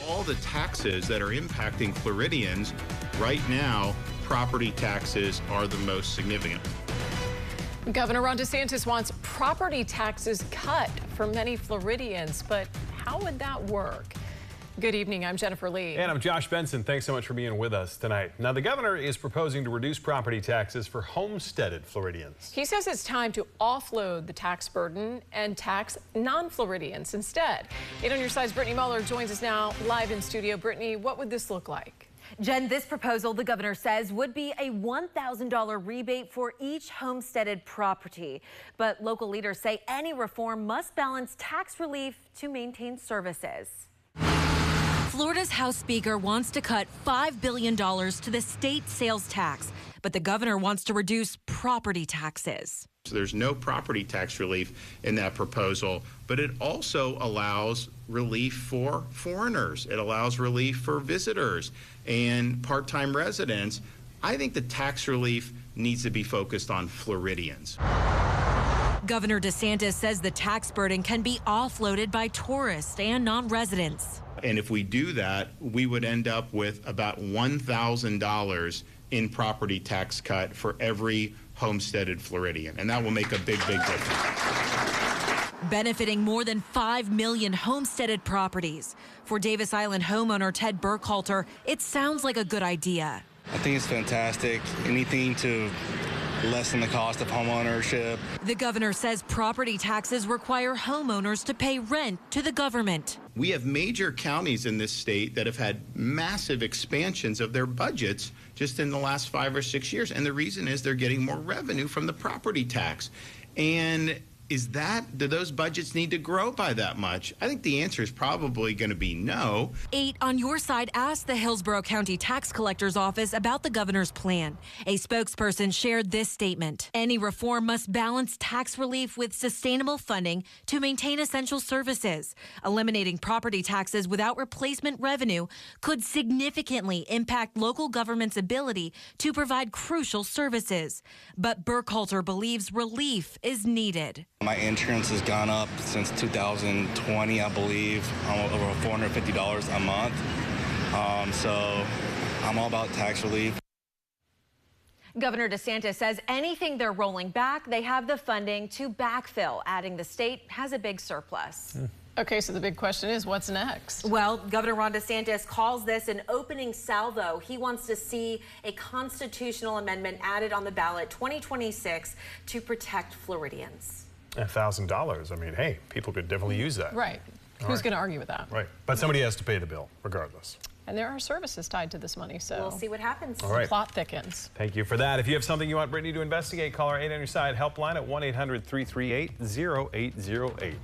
all the taxes that are impacting Floridians, right now, property taxes are the most significant. Governor Ron DeSantis wants property taxes cut for many Floridians, but how would that work? Good evening, I'm Jennifer Lee. And I'm Josh Benson. Thanks so much for being with us tonight. Now, the governor is proposing to reduce property taxes for homesteaded Floridians. He says it's time to offload the tax burden and tax non-Floridians instead. 8 on your side's Brittany Muller joins us now live in studio. Brittany, what would this look like? Jen, this proposal, the governor says, would be a $1,000 rebate for each homesteaded property. But local leaders say any reform must balance tax relief to maintain services. Florida's House Speaker wants to cut $5 billion to the state sales tax, but the governor wants to reduce property taxes. So there's no property tax relief in that proposal, but it also allows relief for foreigners. It allows relief for visitors and part-time residents. I think the tax relief needs to be focused on Floridians. Governor DeSantis says the tax burden can be offloaded by tourists and non-residents. And if we do that, we would end up with about $1,000 in property tax cut for every homesteaded Floridian. And that will make a big, big difference. Benefiting more than 5 million homesteaded properties. For Davis Island homeowner Ted Burkhalter, it sounds like a good idea. I think it's fantastic. Anything to lessen the cost of homeownership. The governor says property taxes require homeowners to pay rent to the government. We have major counties in this state that have had massive expansions of their budgets just in the last 5 or 6 years. And the reason is they're getting more revenue from the property tax. And do those budgets need to grow by that much? I think the answer is probably going to be no. 8 on your side asked the Hillsborough County Tax Collector's Office about the governor's plan. A spokesperson shared this statement. Any reform must balance tax relief with sustainable funding to maintain essential services. Eliminating property taxes without replacement revenue could significantly impact local government's ability to provide crucial services. But Burkhalter believes relief is needed. My insurance has gone up since 2020, I believe, over $450 a month. So I'm all about tax relief. Governor DeSantis says anything they're rolling back, they have the funding to backfill, adding the state has a big surplus. Okay, so the big question is, what's next? Well, Governor Ron DeSantis calls this an opening salvo. He wants to see a constitutional amendment added on the ballot 2026 to protect Floridians. $1,000. I mean, hey, people could definitely use that. Right. Who's going to argue with that? Right. But somebody has to pay the bill, regardless. And there are services tied to this money, so we'll see what happens. All right. The plot thickens. Thank you for that. If you have something you want Brittany to investigate, call our 8 on your side helpline at 1-800-338-0808.